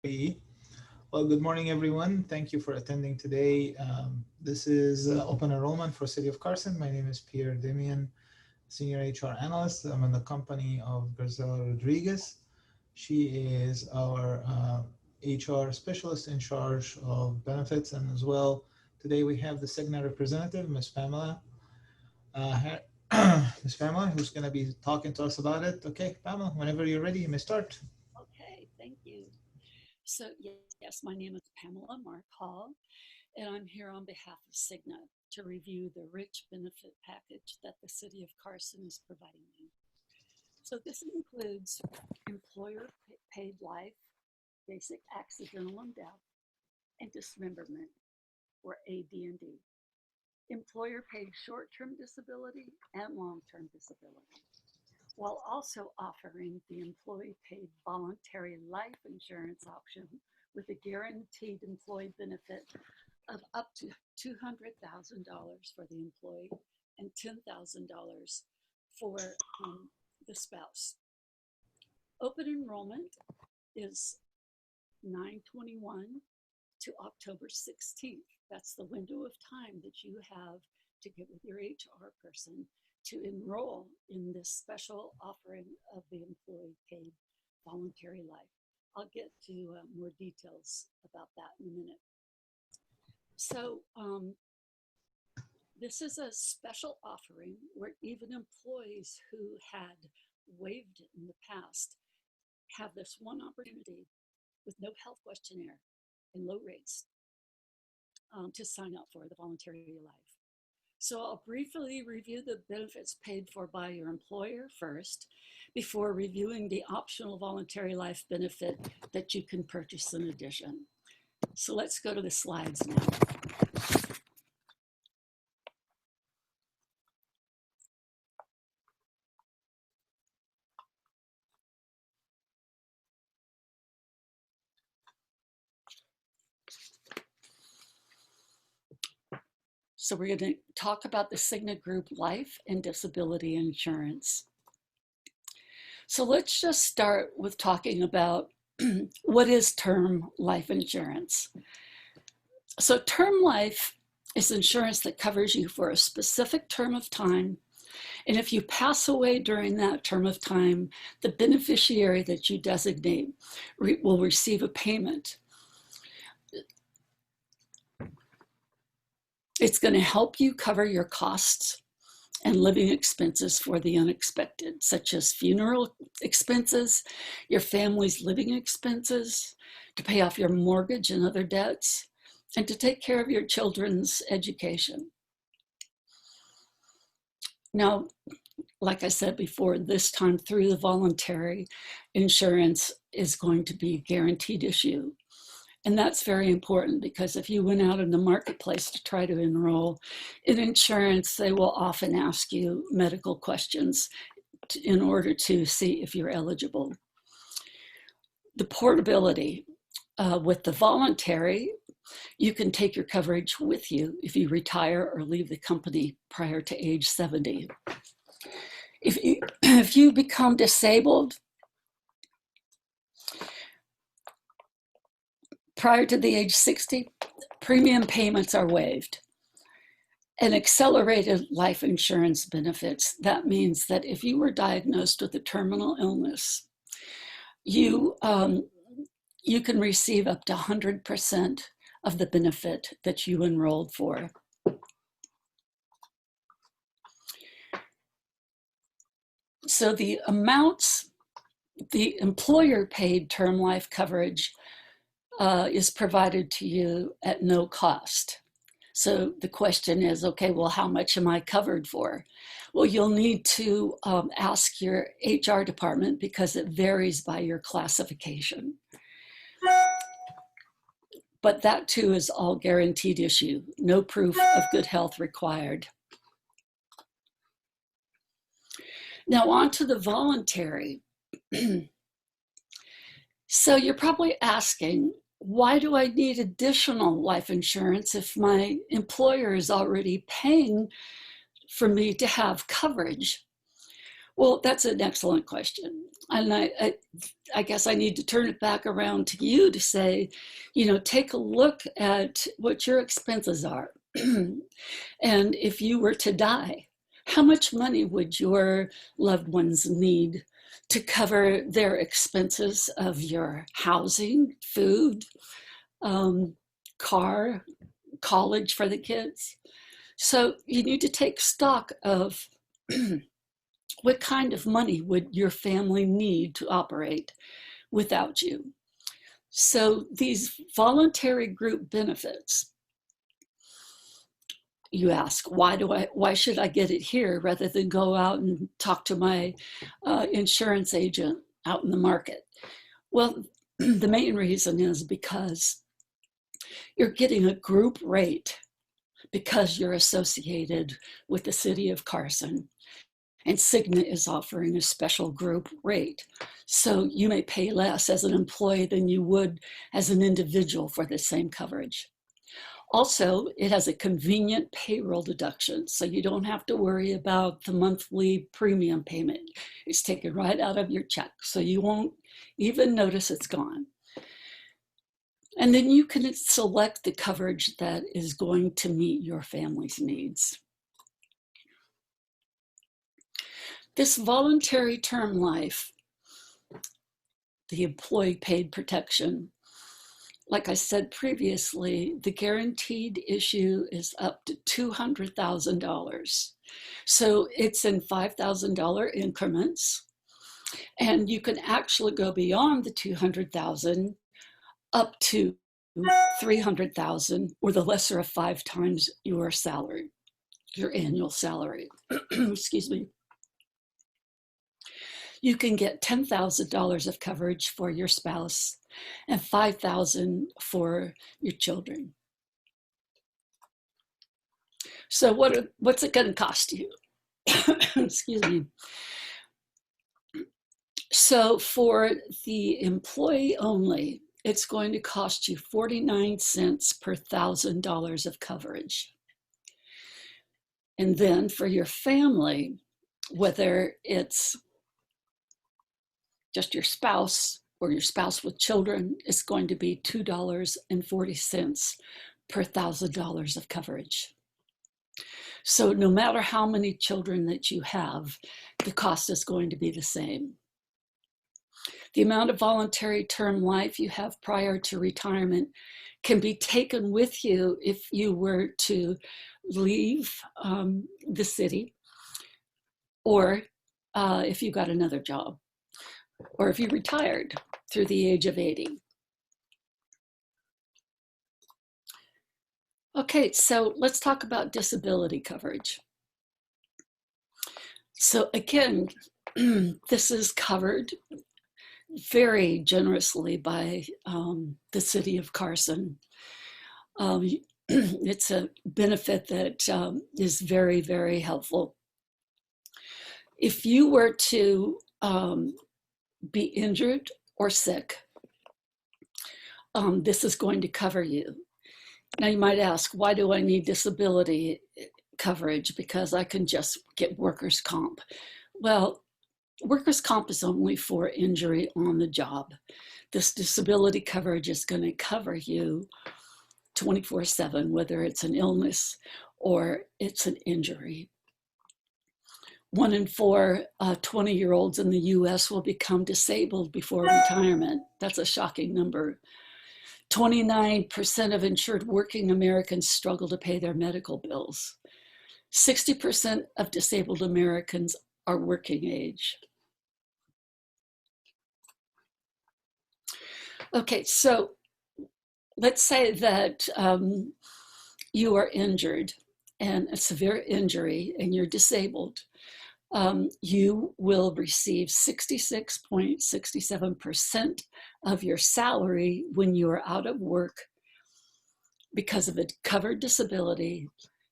Well, good morning, everyone. Thank you for attending today. This is open enrollment for City of Carson. My name is Pierre Demian, Senior HR Analyst. I'm in the company of Gazelle Rodriguez. She is our HR specialist in charge of benefits, and as well, today we have the CIGNA representative, Ms. Pamela. Ms. Pamela, who's going to be talking to us about it. Okay, Pamela, whenever you're ready, you may start. Okay, thank you. So yes, my name is Pamela Mark Hall, and I'm here on behalf of CIGNA to review the rich benefit package that the City of Carson is providing you. So this includes employer paid life, basic accidental and death, and dismemberment, or AD&D, employer paid short-term disability and long-term disability, while also offering the employee paid voluntary life insurance option with a guaranteed employee benefit of up to $200,000 for the employee and $10,000 for the spouse. Open enrollment is 9/21 to October 16th. That's the window of time that you have to get with your HR person to enroll in this special offering of the employee paid voluntary life. I'll get to more details about that in a minute. So this is a special offering where even employees who had waived it in the past have this one opportunity with no health questionnaire and low rates to sign up for the voluntary life. So I'll briefly review the benefits paid for by your employer first, before reviewing the optional voluntary life benefit that you can purchase in addition. So let's go to the slides now. So we're going to talk about the CIGNA Group life and disability insurance. So let's just start with talking about what is term life insurance. So term life is insurance that covers you for a specific term of time. And if you pass away during that term of time, the beneficiary that you designate will receive a payment. It's going to help you cover your costs and living expenses for the unexpected, such as funeral expenses, your family's living expenses, to pay off your mortgage and other debts, and to take care of your children's education. Now, like I said before, this time through the voluntary insurance is going to be guaranteed issue. And that's very important because if you went out in the marketplace to try to enroll in insurance, they will often ask you medical questions in order to see if you're eligible. The portability with the voluntary, you can take your coverage with you if you retire or leave the company prior to age 70. If you become disabled prior to the age 60, premium payments are waived. And accelerated life insurance benefits, that means that if you were diagnosed with a terminal illness, you can receive up to 100% of the benefit that you enrolled for. So the amounts, the employer paid term life coverage is provided to you at no cost. So the question is, okay, well, how much am I covered for? Well, you'll need to ask your HR department because it varies by your classification. But that too is all guaranteed issue. No proof of good health required. Now on to the voluntary. So you're probably asking, why do I need additional life insurance if my employer is already paying for me to have coverage? Well, that's an excellent question. And I guess I need to turn it back around to you to say, take a look at what your expenses are. And if you were to die, how much money would your loved ones need to cover their expenses of your housing, food, car, college for the kids? So you need to take stock of what kind of money would your family need to operate without you? So these voluntary group benefits, you ask, why should I get it here rather than go out and talk to my insurance agent out in the market? Well, the main reason is because you're getting a group rate because you're associated with the city of Carson, and CIGNA is offering a special group rate. So you may pay less as an employee than you would as an individual for the same coverage. Also, it has a convenient payroll deduction, so you don't have to worry about the monthly premium payment. It's taken right out of your check, so you won't even notice it's gone. And then you can select the coverage that is going to meet your family's needs. This voluntary term life, the employee paid protection, like I said previously, the guaranteed issue is up to $200,000. So it's in $5,000 increments, and you can actually go beyond the $200,000 up to $300,000, or the lesser of 5 times your salary, your annual salary. Excuse me. You can get $10,000 of coverage for your spouse and $5,000 for your children. So what's it going to cost you? Excuse me. So for the employee only, it's going to cost you 49 cents per $1,000 of coverage. And then for your family, whether it's just your spouse or your spouse with children, it's going to be $2.40 per $1,000 of coverage. So no matter how many children that you have, the cost is going to be the same. The amount of voluntary term life you have prior to retirement can be taken with you if you were to leave the city, or if you got another job, or if you retired through the age of 80. Okay, so let's talk about disability coverage. So again, this is covered very generously by the city of Carson. It's a benefit that is very, very helpful. If you were to be injured or sick, this is going to cover you. Now you might ask, why do I need disability coverage? Because I can just get workers' comp. Well, workers' comp is only for injury on the job. This disability coverage is going to cover you 24/7, whether it's an illness or it's an injury. 1 in 4 20-year-olds in the US will become disabled before retirement. That's a shocking number. 29% of insured working Americans struggle to pay their medical bills. 60% of disabled Americans are working age. Okay, so let's say that you are injured, and a severe injury, and you're disabled. You will receive 66.67% of your salary when you are out of work because of a covered disability.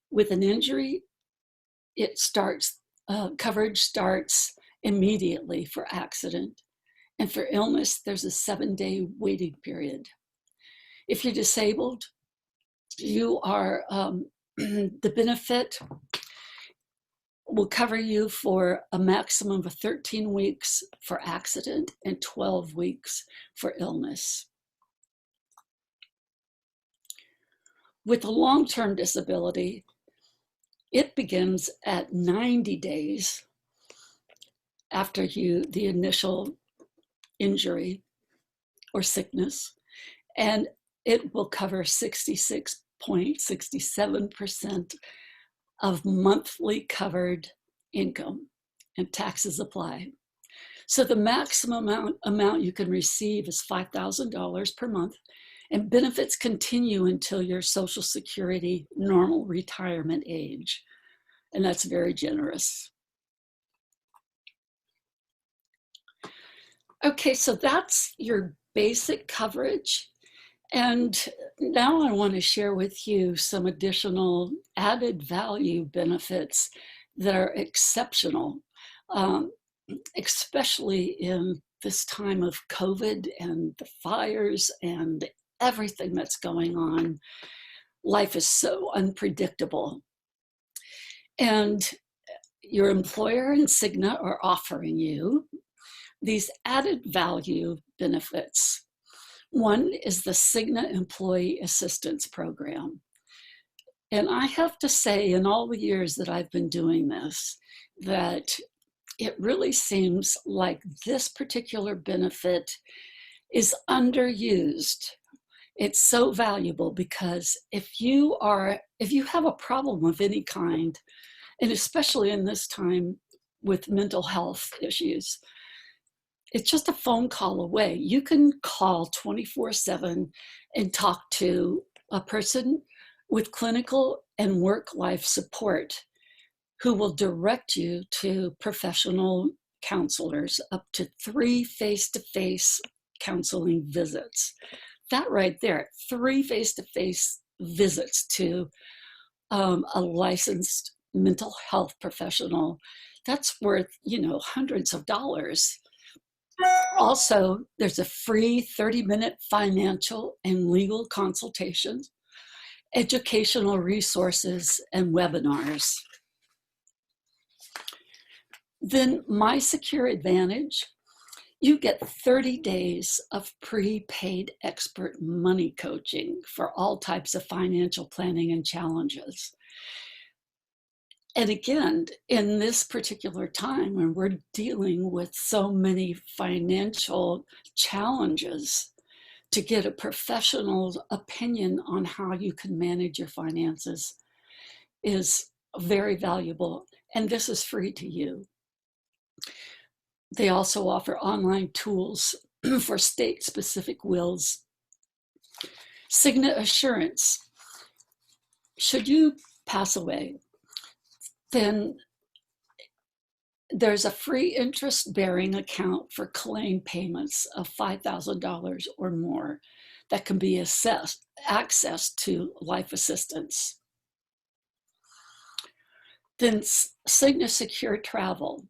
With an injury, coverage starts immediately for accident. And for illness, there's a 7-day waiting period. If you're disabled, you are, the benefit will cover you for a maximum of 13 weeks for accident and 12 weeks for illness. With a long-term disability, it begins at 90 days after the initial injury or sickness, and it will cover 66.67% of monthly covered income, and taxes apply. So the maximum amount you can receive is $5,000 per month, and benefits continue until your Social Security normal retirement age, and that's very generous. Okay, so that's your basic coverage. And now I want to share with you some additional added value benefits that are exceptional, especially in this time of COVID and the fires and everything that's going on. Life is so unpredictable. And your employer and CIGNA are offering you these added value benefits. One is the CIGNA Employee Assistance Program. And I have to say, in all the years that I've been doing this, that it really seems like this particular benefit is underused. It's so valuable because if you have a problem of any kind, and especially in this time with mental health issues, it's just a phone call away. You can call 24/7 and talk to a person with clinical and work-life support who will direct you to professional counselors, up to 3 face-to-face counseling visits. That right there, 3 face-to-face visits to a licensed mental health professional, that's worth, hundreds of dollars. Also, there's a free 30-minute financial and legal consultation, educational resources, and webinars. Then My Secure Advantage, you get 30 days of prepaid expert money coaching for all types of financial planning and challenges. And again, in this particular time when we're dealing with so many financial challenges, to get a professional opinion on how you can manage your finances is very valuable, and this is free to you. They also offer online tools for state-specific wills. CIGNA Assurance. Should you pass away, then there's a free interest-bearing account for claim payments of $5,000 or more that can be accessed to life assistance. Then CIGNA Secure Travel.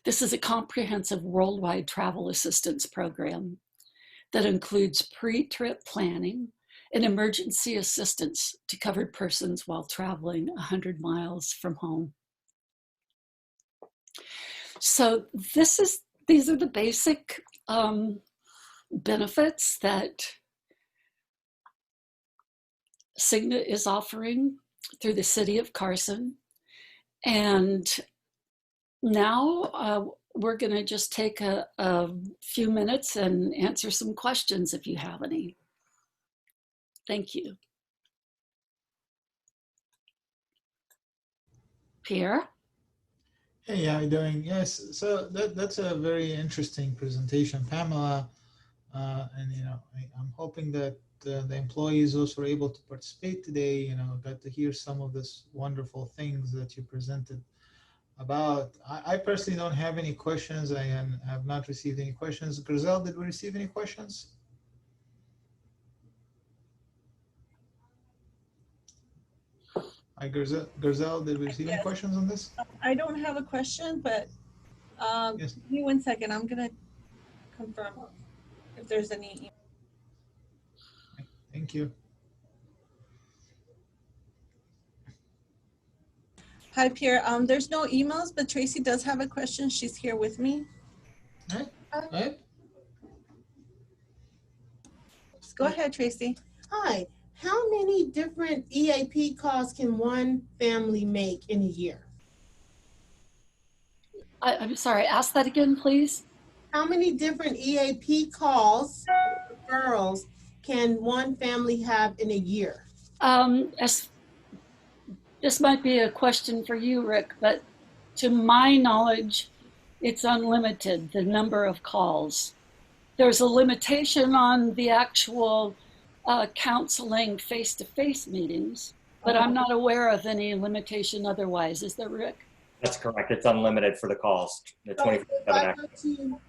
This is a comprehensive worldwide travel assistance program that includes pre-trip planning and emergency assistance to covered persons while traveling 100 miles from home. So these are the basic benefits that CIGNA is offering through the city of Carson. And now we're going to just take a few minutes and answer some questions if you have any. Thank you. Pierre? Hey, how are you doing? Yes, so that's a very interesting presentation, Pamela. And I'm hoping that the employees also were able to participate today. Got to hear some of this wonderful things that you presented about. I personally don't have any questions. I have not received any questions. Grizel, did we receive any questions? Hi, Grizel, did we receive any questions on this? I don't have a question, but Yes. give me 1 second. I'm going to confirm if there's any. Thank you. Hi, Pierre. There's no emails, but Tracy does have a question. She's here with me. All right, go ahead. Just go ahead, Tracy. Hi, how many different EAP calls can one family make in a year? I'm sorry, ask that again, please. How many different EAP calls, referrals, can one family have in a year? As this might be a question for you, Rick, but to my knowledge, it's unlimited, the number of calls. There's a limitation on the actual counseling face-to-face meetings, but I'm not aware of any limitation otherwise. Is there, Rick? That's correct. It's unlimited for the calls. The 24/7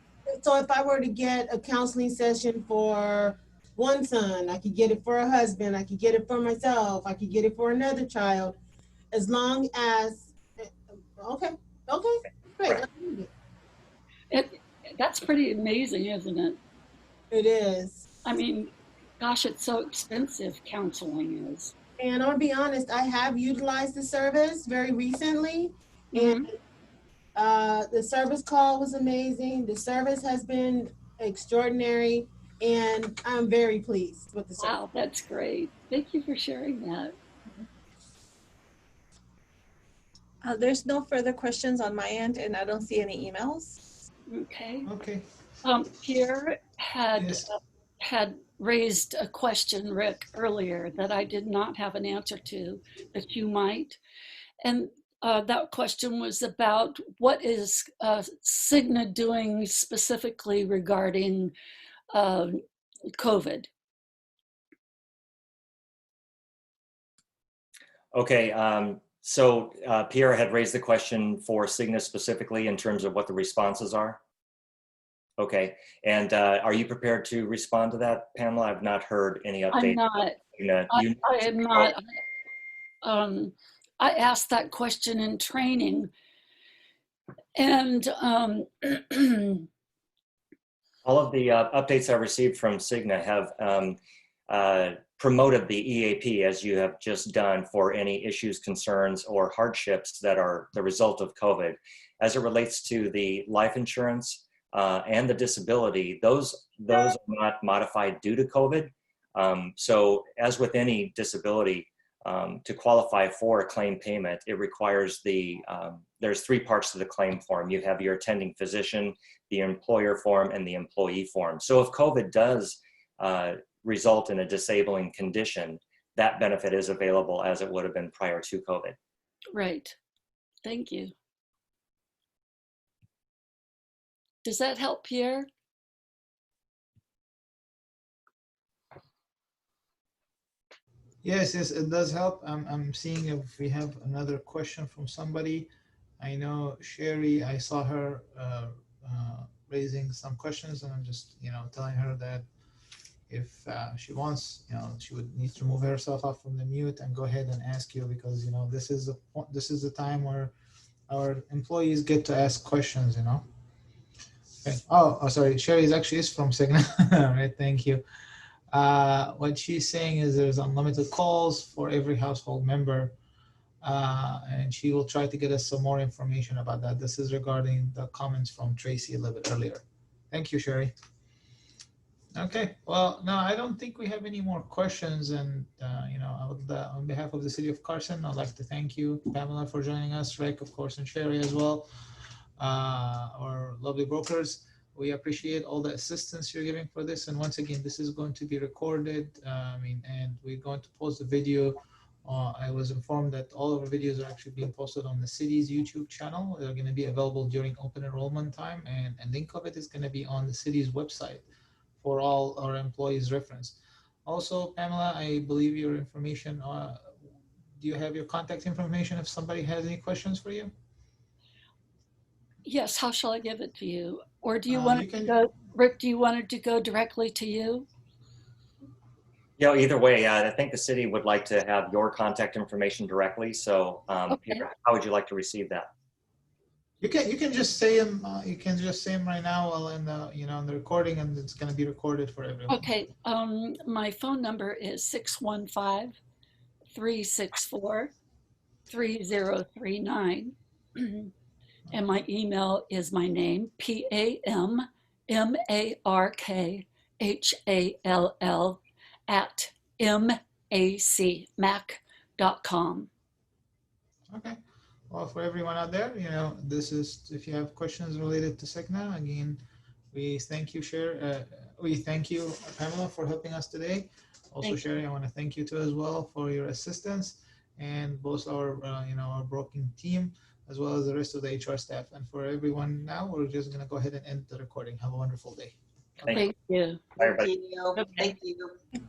So if I were to get a counseling session for one son, I could get it for a husband, I could get it for myself, I could get it for another child, as long as, okay, great. That's pretty amazing, isn't it? It is. I mean, gosh, it's so expensive, counseling is. And I'll be honest, I have utilized the service very recently, and the service call was amazing. The service has been extraordinary, and I'm very pleased with the service. Wow, that's great. Thank you for sharing that. There's no further questions on my end, and I don't see any emails. Okay. Okay. Pierre had Yes. had raised a question, Rick, earlier that I did not have an answer to, that you might. And that question was about what is CIGNA doing specifically regarding COVID? Okay, so Pierre had raised the question for CIGNA specifically in terms of what the responses are. Okay, and are you prepared to respond to that, Pamela? I've not heard any update. I'm not. I am not. I asked that question in training, and all of the updates I received from CIGNA have promoted the EAP, as you have just done, for any issues, concerns, or hardships that are the result of COVID. As it relates to the life insurance and the disability, those are not modified due to COVID. So as with any disability, to qualify for a claim payment, it requires there's three parts to the claim form. You have your attending physician, the employer form, and the employee form. So if COVID does result in a disabling condition, that benefit is available as it would have been prior to COVID. right. Thank you. Does that help, Pierre? Yes, it does help. I'm seeing if we have another question from somebody. I know Sherry, I saw her raising some questions, and I'm just, telling her that if she wants, she would need to move herself up from the mute and go ahead and ask you, because, this is the time where our employees get to ask questions, Okay. Oh, sorry, Sherry actually is from CIGNA. All right, thank you. What she's saying is there's unlimited calls for every household member, and she will try to get us some more information about that. This is regarding the comments from Tracy a little bit earlier. Thank you, Sherry. Okay, well, no, I don't think we have any more questions, and I would, on behalf of the City of Carson, I'd like to thank you, Pamela, for joining us, Rick, of course, and Sherry as well, our lovely brokers. We appreciate all the assistance you're giving for this. And once again, this is going to be recorded. And we're going to post the video. I was informed that all of our videos are actually being posted on the city's YouTube channel. They're going to be available during open enrollment time. And a link of it is going to be on the city's website for all our employees' reference. Also, Pamela, I believe your information, do you have your contact information if somebody has any questions for you? Yes, how shall I give it to you? Or do you want it to go, Rick, do you want it to go directly to you? Either way, I think the city would like to have your contact information directly. So Okay. Pierre, how would you like to receive that? You can just say them. You can just say them right now while in the in the recording, and it's going to be recorded for everyone. Okay. My phone number is 615-364-8255. 3039. And my email is my name, PAMMARKHALL at macmac.com. Okay. Well, for everyone out there, this is, if you have questions related to CIGNA, again, we thank you, we thank you, Pamela, for helping us today. Also, Thank Sherry, I want to thank you too as well for your assistance, and both our, our broking team, as well as the rest of the HR staff. And for everyone now, we're just going to go ahead and end the recording. Have a wonderful day. Thank you. Bye, everybody. Thank you. Okay. Thank you.